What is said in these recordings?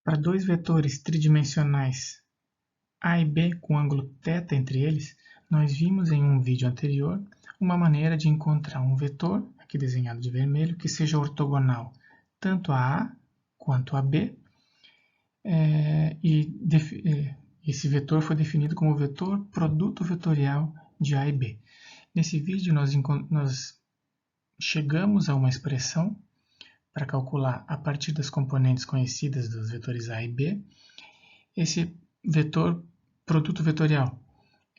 Para dois vetores tridimensionais A e B com ângulo θ entre eles, nós vimos em um vídeo anterior uma maneira de encontrar um vetor, aqui desenhado de vermelho, que seja ortogonal tanto a A quanto a B, esse vetor foi definido como vetor produto vetorial de A e B. Nesse vídeo nós chegamos a uma expressão para calcular a partir das componentes conhecidas dos vetores A e B, esse vetor produto vetorial.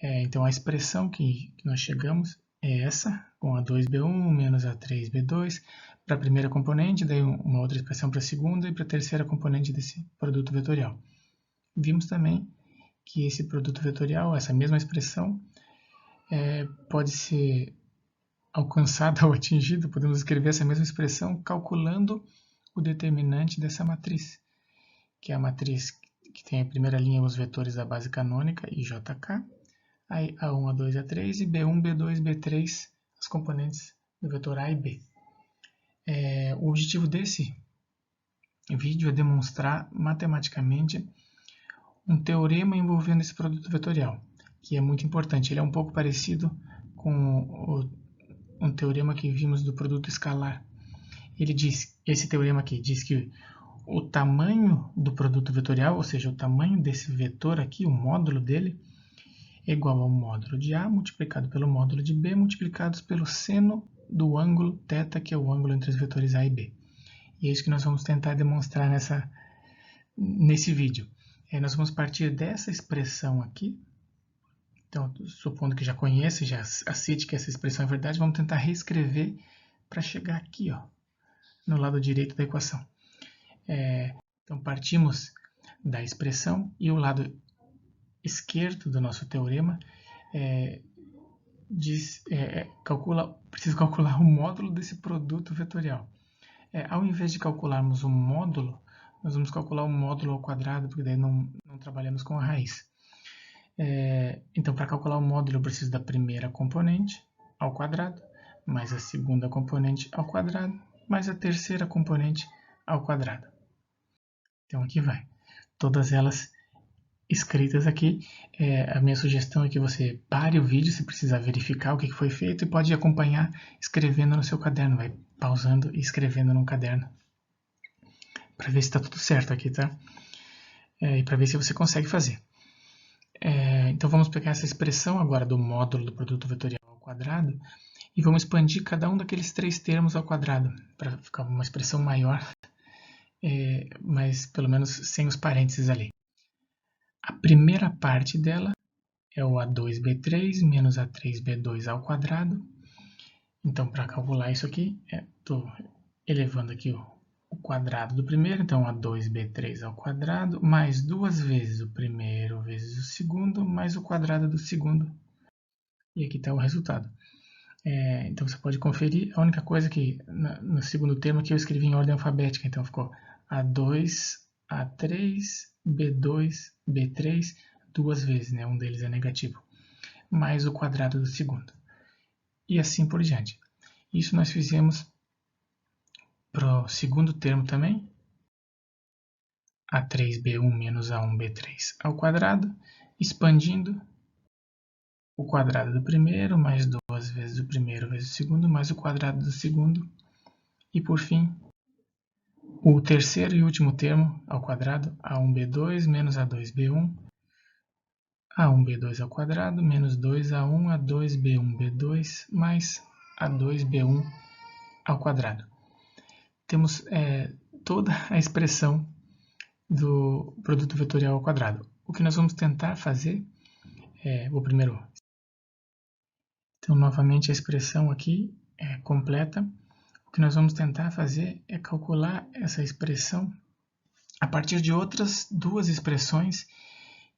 Então a expressão que nós chegamos é essa, com A2B1 menos A3B2 para a primeira componente, daí uma outra expressão para a segunda e para a terceira componente desse produto vetorial. Vimos também que esse produto vetorial, essa mesma expressão, pode ser alcançada ou atingida, podemos escrever essa mesma expressão calculando o determinante dessa matriz, que é a matriz que tem a primeira linha os vetores da base canônica, IJK, aí A1, A2, A3 e B1, B2, B3, as componentes do vetor A e B. O objetivo desse vídeo é demonstrar matematicamente um teorema envolvendo esse produto vetorial, que é muito importante. Ele é um pouco parecido com um teorema que vimos do produto escalar. Esse teorema aqui diz que o tamanho do produto vetorial, ou seja, o tamanho desse vetor aqui, o módulo dele, é igual ao módulo de A multiplicado pelo módulo de B multiplicados pelo seno do ângulo θ, que é o ângulo entre os vetores A e B. E é isso que nós vamos tentar demonstrar nesse vídeo. Nós vamos partir dessa expressão aqui. Então, supondo que já conheça, já aceite que essa expressão é verdade, vamos tentar reescrever para chegar aqui, no lado direito da equação. Então, partimos da expressão e o lado esquerdo do nosso teorema preciso calcular o módulo desse produto vetorial. Ao invés de calcularmos o módulo, nós vamos calcular o módulo ao quadrado, porque daí não trabalhamos com a raiz. Então, para calcular o módulo, eu preciso da primeira componente ao quadrado, mais a segunda componente ao quadrado, mais a terceira componente ao quadrado. Então, aqui vai. Todas elas escritas aqui. A minha sugestão é que você pare o vídeo se precisar verificar o que foi feito e pode acompanhar escrevendo no seu caderno. Vai pausando e escrevendo no caderno para ver se está tudo certo aqui, tá? E para ver se você consegue fazer. Então vamos pegar essa expressão agora do módulo do produto vetorial ao quadrado e vamos expandir cada um daqueles três termos ao quadrado para ficar uma expressão maior, mas pelo menos sem os parênteses ali. A primeira parte dela é o A2B3 menos A3B2 ao quadrado. Então, para calcular isso aqui, estou elevando aqui o quadrado do primeiro, então A2B3 ao quadrado, mais duas vezes o primeiro vezes o segundo, mais o quadrado do segundo. E aqui está o resultado. Então, você pode conferir. A única coisa que no segundo termo aqui eu escrevi em ordem alfabética, então ficou A2, A3, B2, B3, duas vezes, um deles é negativo, mais o quadrado do segundo. E assim por diante. Isso nós fizemos para o segundo termo também. A3B1 menos A1B3 ao quadrado, expandindo o quadrado do primeiro, mais duas vezes o primeiro vezes o segundo, mais o quadrado do segundo. E por fim, o terceiro e último termo ao quadrado, A1B2 menos A2B1, A1B2 ao quadrado, menos 2A1, A2B1B2, mais A2B1 ao quadrado. Temos toda a expressão do produto vetorial ao quadrado. O que nós vamos tentar fazer o primeiro. Então, novamente, a expressão aqui é completa. O que nós vamos tentar fazer é calcular essa expressão a partir de outras duas expressões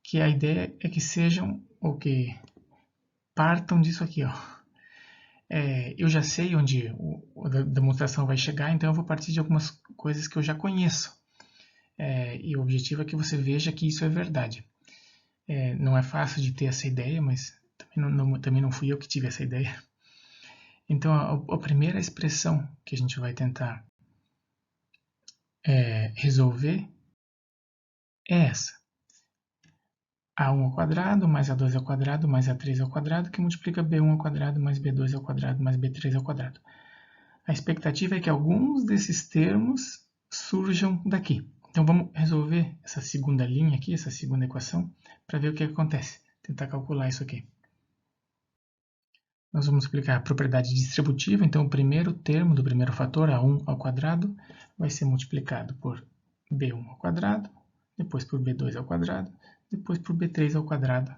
que a ideia é que sejam ou que partam disso aqui. Eu já sei onde a demonstração vai chegar, então eu vou partir de algumas coisas que eu já conheço. E o objetivo é que você veja que isso é verdade. Não é fácil de ter essa ideia, mas também não fui eu que tive essa ideia. Então, a primeira expressão que a gente vai tentar resolver é essa. A1 ao quadrado mais A2 ao quadrado mais A3 ao quadrado, que multiplica B1 ao quadrado mais B2 ao quadrado mais B3 ao quadrado. A expectativa é que alguns desses termos surjam daqui. Então vamos resolver essa segunda linha aqui, essa segunda equação, para ver o que acontece. Tentar calcular isso aqui. Nós vamos aplicar a propriedade distributiva, então o primeiro termo do primeiro fator, A1 ao quadrado, vai ser multiplicado por B1 ao quadrado, depois por B2 ao quadrado, depois por B3 ao quadrado.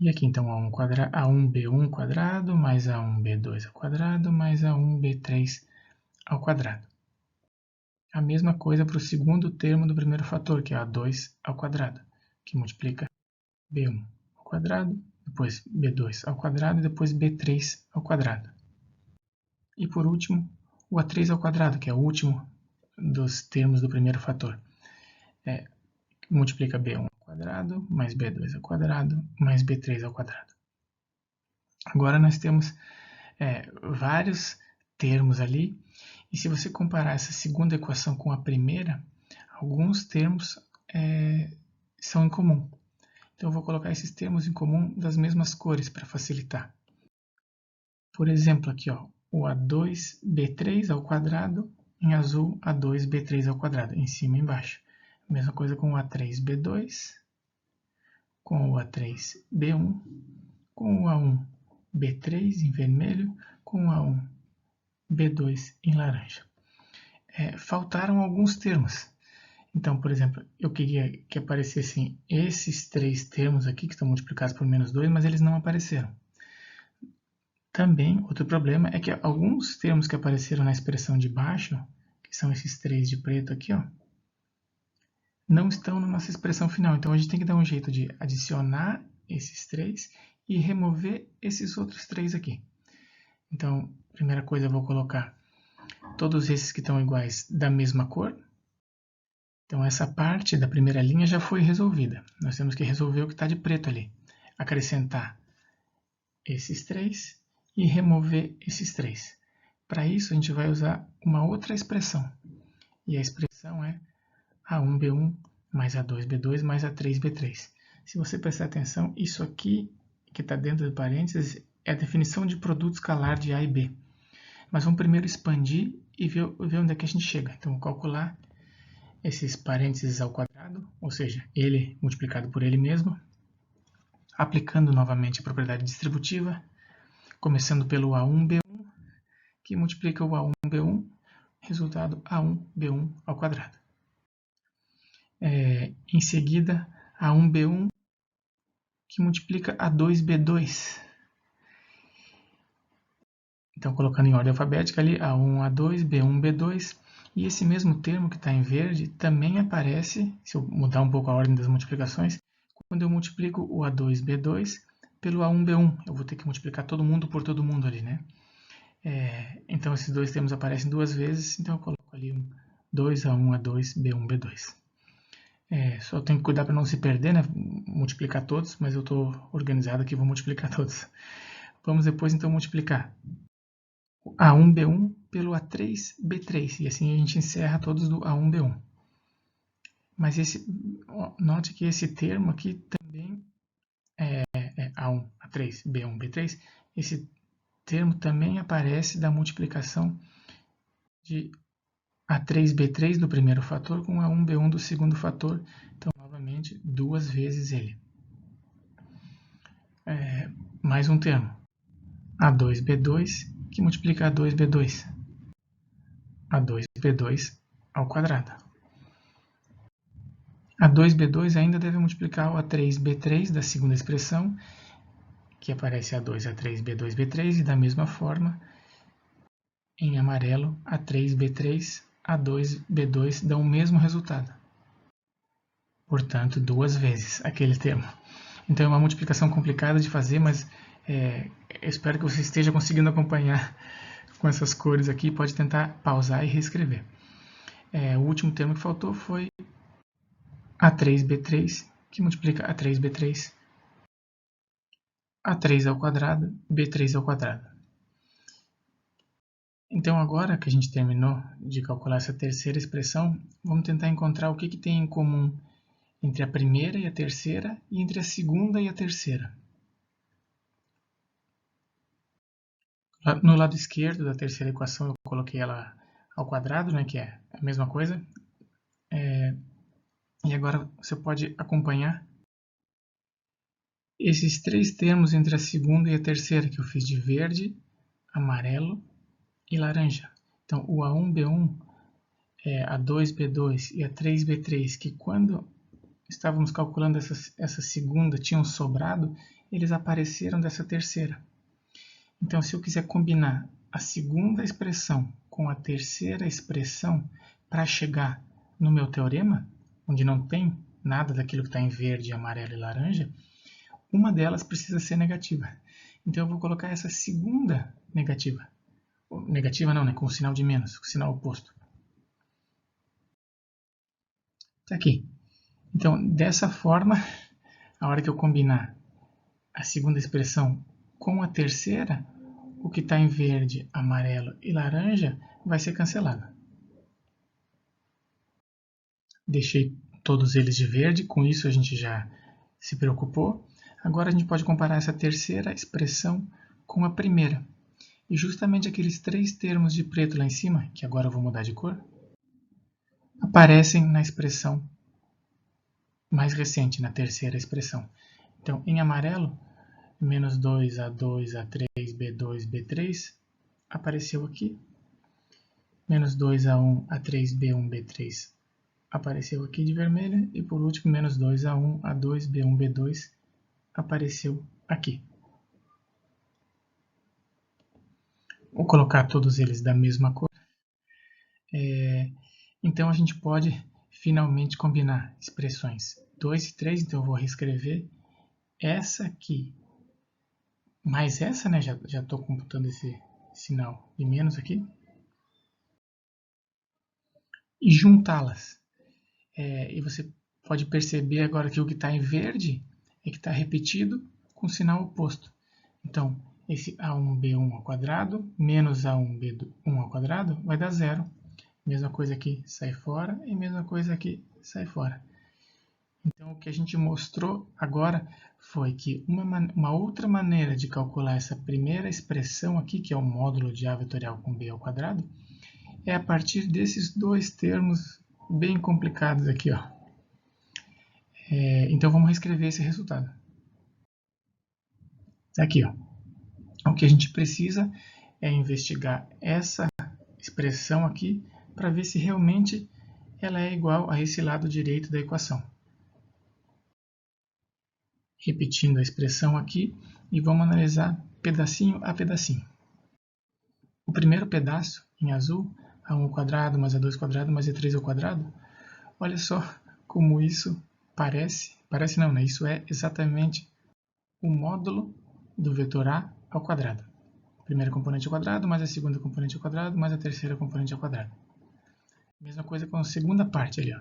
E aqui então A1B1 quadrado mais A1B2 ao quadrado mais A1B3 ao quadrado. A mesma coisa para o segundo termo do primeiro fator, que é A2 ao quadrado, que multiplica B1 ao quadrado, depois B2 ao quadrado e depois B3 ao quadrado. E por último, o A3 ao quadrado, que é o último dos termos do primeiro fator. Multiplica B1 ao quadrado, mais B2 ao quadrado, mais B3 ao quadrado. Agora nós temos vários termos ali, e se você comparar essa segunda equação com a primeira, alguns termos são em comum. Então eu vou colocar esses termos em comum das mesmas cores para facilitar. Por exemplo, aqui ó, o A2B3 ao quadrado, em azul A2B3 ao quadrado, em cima e embaixo. Mesma coisa com o A3B2, com o A3B1, com o A1B3 em vermelho, com o A1B2 em laranja. Faltaram alguns termos. Então, por exemplo, eu queria que aparecessem esses três termos aqui, que estão multiplicados por menos 2, mas eles não apareceram. Também, outro problema é que alguns termos que apareceram na expressão de baixo, que são esses três de preto aqui, ó, não estão na nossa expressão final. Então, a gente tem que dar um jeito de adicionar esses três e remover esses outros três aqui. Então, primeira coisa, eu vou colocar todos esses que estão iguais da mesma cor. Então, essa parte da primeira linha já foi resolvida. Nós temos que resolver o que está de preto ali. Acrescentar esses três e remover esses três. Para isso, a gente vai usar uma outra expressão. E a expressão é A1B1 mais A2B2 mais A3B3. Se você prestar atenção, isso aqui, que está dentro do parênteses, é a definição de produto escalar de A e B. Mas vamos primeiro expandir e ver onde é que a gente chega. Então, vou calcular esses parênteses ao quadrado, ou seja, ele multiplicado por ele mesmo, aplicando novamente a propriedade distributiva, começando pelo A1B1, que multiplica o A1B1, resultado A1B1 ao quadrado. Em seguida, A1B1, que multiplica A2B2. Então, colocando em ordem alfabética ali, A1, A2, B1, B2, e esse mesmo termo que está em verde também aparece, se eu mudar um pouco a ordem das multiplicações, quando eu multiplico o A2, B2 pelo A1, B1. Eu vou ter que multiplicar todo mundo por todo mundo ali, né? Então, esses dois termos aparecem duas vezes, então eu coloco ali 2A1, A2, B1, B2. Só tenho que cuidar para não se perder, né? Multiplicar todos, mas eu estou organizado aqui, vou multiplicar todos. Vamos depois, então, multiplicar A1B1 pelo A3B3, e assim a gente encerra todos do A1B1. Mas note que esse termo aqui também é A1, A3, B1, B3, esse termo também aparece da multiplicação de A3B3 do primeiro fator com A1B1 do segundo fator, então novamente duas vezes ele. Mais um termo, A2B2, que multiplica A2B2, A2B2 ao quadrado. A2B2 ainda deve multiplicar o A3B3 da segunda expressão, que aparece A2, A3, B2, B3, e da mesma forma, em amarelo, A3B3, A2, B2 dão o mesmo resultado. Portanto, duas vezes aquele termo. Então é uma multiplicação complicada de fazer, mas eu espero que você esteja conseguindo acompanhar com essas cores aqui. Pode tentar pausar e reescrever. O último termo que faltou foi A3B3, que multiplica A3B3, A3 ao quadrado, B3 ao quadrado. Então, agora que a gente terminou de calcular essa terceira expressão, vamos tentar encontrar o que tem em comum entre a primeira e a terceira e entre a segunda e a terceira. No lado esquerdo da terceira equação, eu coloquei ela ao quadrado, né, que é a mesma coisa. E agora você pode acompanhar esses três termos entre a segunda e a terceira, que eu fiz de verde, amarelo e laranja. Então, o A1B1, A2B2 e A3B3, que quando estávamos calculando essa segunda tinham sobrado, eles apareceram dessa terceira. Então, se eu quiser combinar a segunda expressão com a terceira expressão para chegar no meu teorema, onde não tem nada daquilo que está em verde, amarelo e laranja, uma delas precisa ser negativa. Então, eu vou colocar essa segunda negativa. Negativa não, né? Com o sinal de menos, com o sinal oposto. Está aqui. Então, dessa forma, a hora que eu combinar a segunda expressão com a terceira, o que está em verde, amarelo e laranja vai ser cancelado. Deixei todos eles de verde, com isso a gente já se preocupou. Agora a gente pode comparar essa terceira expressão com a primeira. E justamente aqueles três termos de preto lá em cima, que agora eu vou mudar de cor, aparecem na expressão mais recente, na terceira expressão. Então, em amarelo, menos 2A2, A3, B2, B3, apareceu aqui. Menos 2A1, A3, B1, B3, apareceu aqui de vermelho. E por último, menos 2A1, A2, B1, B2, apareceu aqui. Vou colocar todos eles da mesma cor. Então, a gente pode finalmente combinar expressões 2 e 3. Então, eu vou reescrever essa aqui mais essa, né? Já estou computando esse sinal de menos aqui. E juntá-las. E você pode perceber agora que o que está em verde é que está repetido com o sinal oposto. Então, esse A1B1 ao quadrado menos A1B1 ao quadrado vai dar zero. Mesma coisa aqui sai fora e mesma coisa aqui sai fora. Então, o que a gente mostrou agora foi que uma outra maneira de calcular essa primeira expressão aqui, que é o módulo de A vetorial com B ao quadrado, é a partir desses dois termos bem complicados aqui, ó. Então, vamos reescrever esse resultado. Aqui, ó. O que a gente precisa é investigar essa expressão aqui para ver se realmente ela é igual a esse lado direito da equação. Repetindo a expressão aqui e vamos analisar pedacinho a pedacinho. O primeiro pedaço, em azul, A1 ao quadrado mais A2 ao quadrado mais A3 ao quadrado, olha só como isso parece não, né? Isso é exatamente o módulo do vetor A ao quadrado. Primeira componente ao quadrado, mais a segunda componente ao quadrado, mais a terceira componente ao quadrado. Mesma coisa com a segunda parte ali, ó.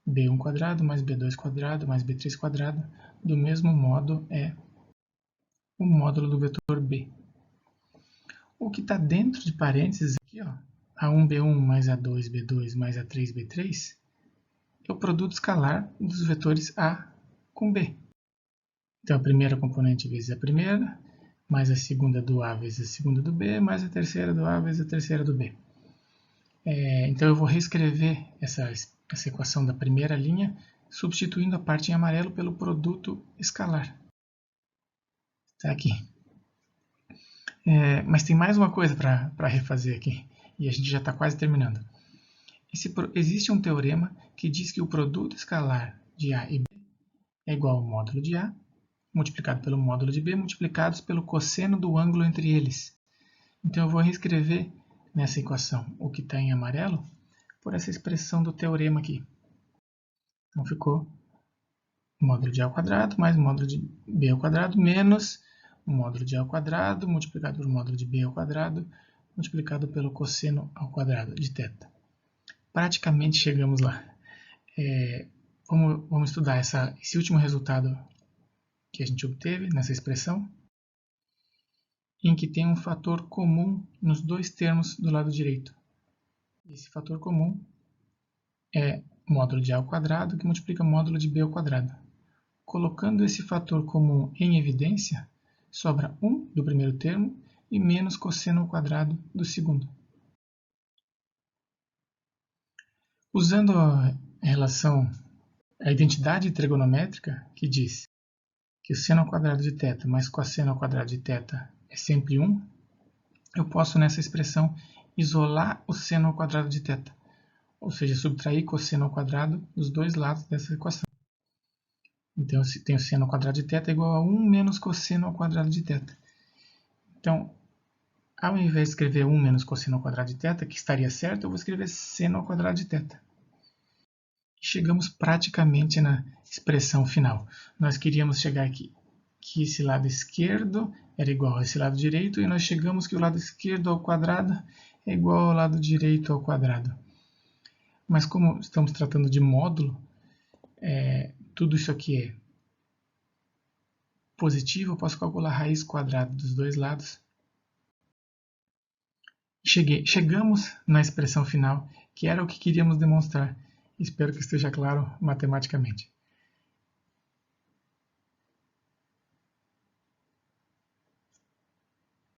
B1 quadrado mais B2 quadrado mais B3 quadrado, do mesmo modo é o módulo do vetor B. O que está dentro de parênteses aqui, ó, A1B1 mais A2B2 mais A3B3, é o produto escalar dos vetores A com B. Então, a primeira componente vezes a primeira, mais a segunda do A vezes a segunda do B, mais a terceira do A vezes a terceira do B. Então, eu vou reescrever essa equação da primeira linha, substituindo a parte em amarelo pelo produto escalar. Está aqui. Mas tem mais uma coisa para refazer aqui, e a gente já está quase terminando. Existe um teorema que diz que o produto escalar de A e B é igual ao módulo de A, multiplicado pelo módulo de B, multiplicados pelo cosseno do ângulo entre eles. Então, eu vou reescrever nessa equação o que está em amarelo por essa expressão do teorema aqui. Então, ficou módulo de A ao quadrado mais módulo de B ao quadrado menos o módulo de A ao quadrado multiplicado pelo módulo de B ao quadrado multiplicado pelo cosseno ao quadrado de θ. Praticamente chegamos lá. Vamos estudar esse último resultado que a gente obteve nessa expressão. em que tem um fator comum nos dois termos do lado direito. Esse fator comum é módulo de A ao quadrado, que multiplica módulo de B ao quadrado. Colocando esse fator comum em evidência, sobra 1 do primeiro termo e menos cosseno ao quadrado do segundo. Usando a relação, a identidade trigonométrica, que diz que o seno ao quadrado de θ mais cosseno ao quadrado de θ é sempre 1, eu posso nessa expressão isolar o seno ao quadrado de θ, ou seja, subtrair cosseno ao quadrado dos dois lados dessa equação. Então, eu tenho seno ao quadrado de θ igual a 1 menos cosseno ao quadrado de θ. Então, ao invés de escrever 1 menos cosseno ao quadrado de θ, que estaria certo, eu vou escrever seno ao quadrado de θ. Chegamos praticamente na expressão final. Nós queríamos chegar aqui, que esse lado esquerdo era igual a esse lado direito, e nós chegamos que o lado esquerdo ao quadrado é igual ao lado direito ao quadrado. Mas como estamos tratando de módulo, tudo isso aqui é positivo, eu posso calcular a raiz quadrada dos dois lados. Chegamos na expressão final, que era o que queríamos demonstrar. Espero que esteja claro matematicamente.